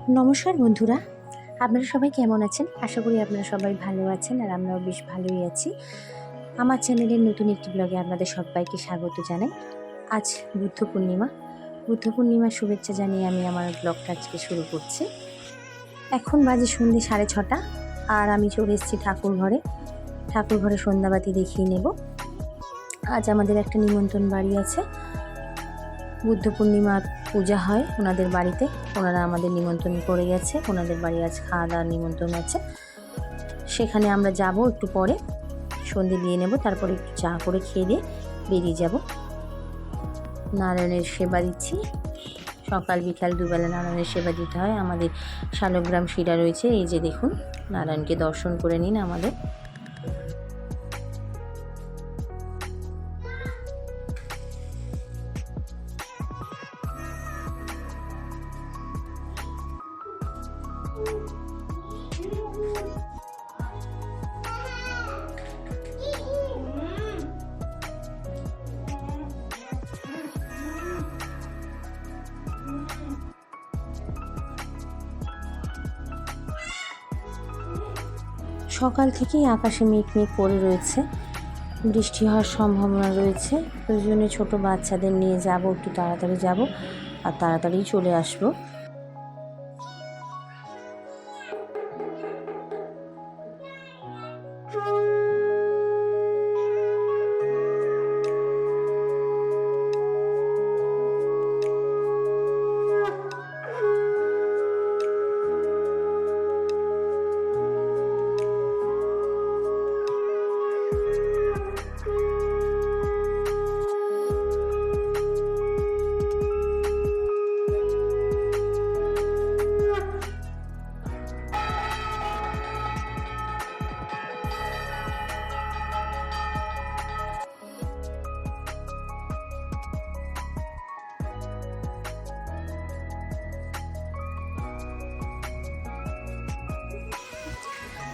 নমস্কার বন্ধুরা, আপনারা সবাই কেমন আছেন? আশা করি আপনারা সবাই ভালো আছেন আর আমরাও বেশ ভালোই আছি। আমার চ্যানেলের নতুন একটি ব্লগে আপনাদের সবাইকে স্বাগত জানাই। আজ বুদ্ধ পূর্ণিমা। বুদ্ধ পূর্ণিমার শুভেচ্ছা জানিয়ে আমি আমার ব্লগটা আজকে শুরু করছি। এখন বাজে সন্ধ্যে 6:30 আর আমি চলে এসেছি ঠাকুর ঘরে সন্ধ্যাবাতি দেখিয়ে নেব। আজ আমাদের একটা নিমন্ত্রণ বাড়ি আছে, বুদ্ধ পূর্ণিমার পূজা হয় ওনাদের বাড়িতে। ওনারা আমাদের নিমন্ত্রণ করে গেছে, ওনাদের বাড়ি আজ খাওয়া দাওয়ার নিমন্ত্রণ আছে। সেখানে আমরা যাব, একটু পরে সন্ধে দিয়ে নেব, তারপরে একটু চা করে খেয়ে দিয়ে বেরিয়ে যাব। নারায়ণের সেবা দিচ্ছি, সকাল বিকাল দুবেলা নারায়ণের সেবা দিতে হয়। আমাদের শালগ্রাম শিরা রয়েছে, এই যে দেখুন, নারায়ণকে দর্শন করে নিন আমাদের। সকাল থেকেই আকাশে মেঘ করে রয়েছে, বৃষ্টি হওয়ার সম্ভাবনা রয়েছে। ওই জন্য ছোটো বাচ্চাদের নিয়ে যাব, একটু তাড়াতাড়ি যাব আর তাড়াতাড়ি চলে আসবো।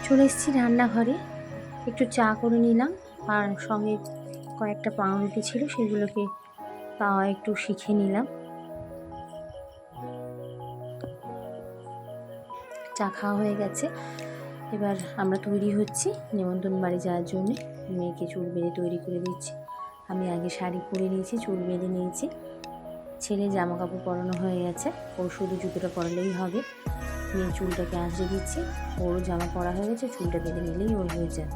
চলে এসেছি রান্নাঘরে, একটু চা করে নিলাম আর সঙ্গে কয়েকটা পাউরুটি ছিল, সেগুলোকে তাওয়া একটু শিখে নিলাম। চা খাওয়া হয়ে গেছে, এবার আমরা তৈরি হচ্ছি নিমন্ত্রণ বাড়ি যাওয়ার জন্যে। মেয়েকে চুল বেঁধে তৈরি করে দিচ্ছি। আমি আগে শাড়ি পরে নিয়েছি, চুল বেঁধে নিয়েছি। ছেলে জামা কাপড় পরানো হয়ে গেছে, ওর শুধু জুতোটা পরালেই হবে। মেয়ে চুলটাকে আঁচড়ে দিচ্ছি, ওরও জামা পরা হয়ে গেছে, চুলটা বেঁধে নিলেই ওর হয়ে যায়।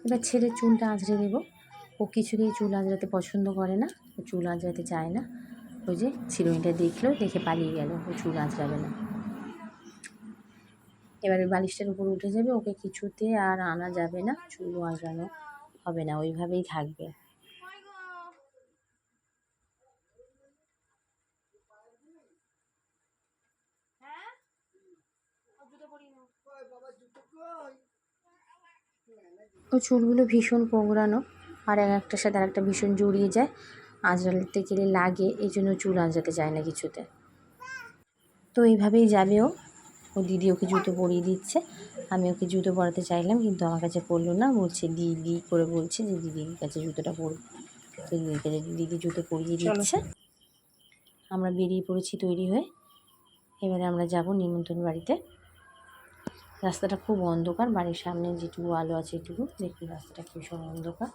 এবার ছেলের চুলটা আঁচড়ে দেবো। ও কিছুতেই চুল আঁচড়াতে পছন্দ করে না, ও চুল আঁচড়াতে চায় না। ওই যে চিরুনিটা দেখলো, দেখে পালিয়ে গেল, ও চুল আঁচড়াবে না। এবারে বালিশটার উপর উঠে যাবে, ওকে কিছুতে আর আনা যাবে না, চুলও আঁচড়ানো হবে না, ওইভাবেই থাকবে। ও চুলগুলো ভীষণ কোঁকড়ানো, আর একটার সাথে আরেকটা ভীষণ জড়িয়ে যায়, আঁচড়াতে গেলে লাগে, এই জন্য চুল আঁচড়াতে চায় না কিছুতে। তো এইভাবেই যাবে ও। ও দিদি ওকে জুতো পরিয়ে দিচ্ছে। আমি ওকে জুতো পরাতে চাইলাম, কিন্তু আমার কাছে পরলো না, বলছে দিদি করে বলছে যে দিদির কাছে জুতোটা পরবে। তো দিদির কাছে দিদি জুতো পরিয়ে দিচ্ছে। আমরা বেরিয়ে পড়েছি তৈরি হয়ে। এবারে আমরা যাব নিমন্ত্রণ বাড়িতে। রাস্তাটা খুব অন্ধকার, বাড়ির সামনে যেটুকু আলো আছে এটুকু। দেখুন রাস্তাটা ভীষণ অন্ধকার,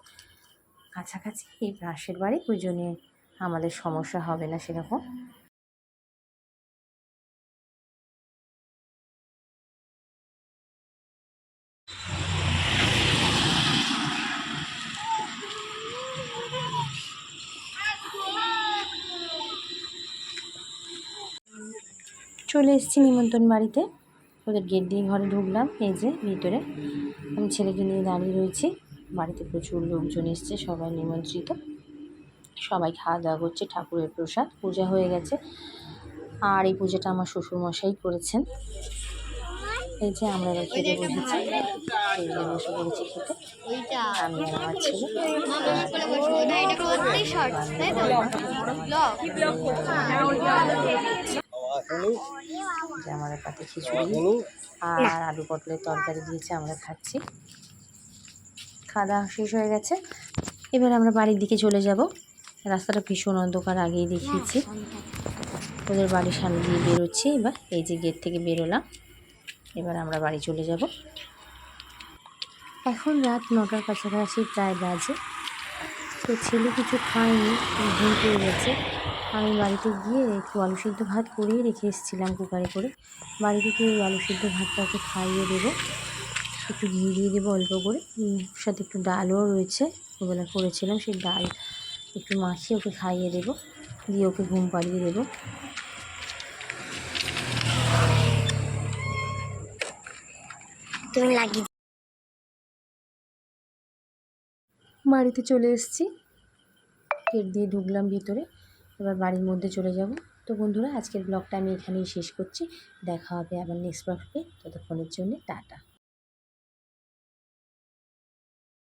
কাছাকাছি এই পাশের বাড়ি, ওই জন্যে আমাদের সমস্যা হবে না সেরকম। চলে এসেছি নিমন্ত্রণ বাড়িতে, ওদের গেট দিয়ে ঘরে ঢুকলাম। এই যে ভিতরে আমি ছেলেকে নিয়ে দাঁড়িয়ে রয়েছি। বাড়িতে প্রচুর লোকজন এসছে, সবাই নিমন্ত্রিত, সবাই খাওয়া দাওয়া করছে। ঠাকুরের প্রসাদ পূজা হয়ে গেছে, আর এই পূজাটা আমার শ্বশুরমশাই করেছেন। এই যে আমরা এবার খেতে বসেছি, টেবিলে বসে পড়েছি খেতে, আমি আর আমার ছেলে। যে আমাদের পাতে খিচুড়ি আর আলু পটলের তরকারি দিয়েছে, আমরা খাচ্ছি। খাওয়া দাওয়া শেষ হয়ে গেছে, এবার আমরা বাড়ির দিকে চলে যাব। রাস্তাটা ভীষণ অন্ধকার, আগেই দেখিয়েছি। ওদের বাড়ির সামনে দিয়ে বেরোচ্ছি এবার। এই যে গেট থেকে বেরোলাম, এবার আমরা বাড়ি চলে যাব। এখন রাত 9টার কাছাকাছি প্রায় বাজে। তো ছেলে কিছু খায়নি, ঘুম পেয়ে গেছে। আমি বাড়িতে গিয়ে একটু আলু সিদ্ধ ভাত করেই রেখে এসেছিলাম কুকারে করে। বাড়ি থেকে ওই আলু সিদ্ধ ভাতটা ওকে খাইয়ে দেবো, একটু ঘি দিয়ে দেবো অল্প করে, সাথে একটু ডালও রয়েছে, ওবেলা করেছিলাম, সেই ডাল একটু মাখিয়ে ওকে খাইয়ে দেবো, দিয়ে ওকে ঘুম পাড়িয়ে দেবো। বাড়িতে চলে এসেছি, গেট দিয়ে ঢুকলাম ভিতরে, এবার বাড়ির মধ্যে চলে যাব। তো বন্ধুরা, আজকের ব্লগটা আমি এখানেই শেষ করছি। দেখা হবে আবার নেক্সট ব্লগে, ততক্ষণের জন্য টাটা।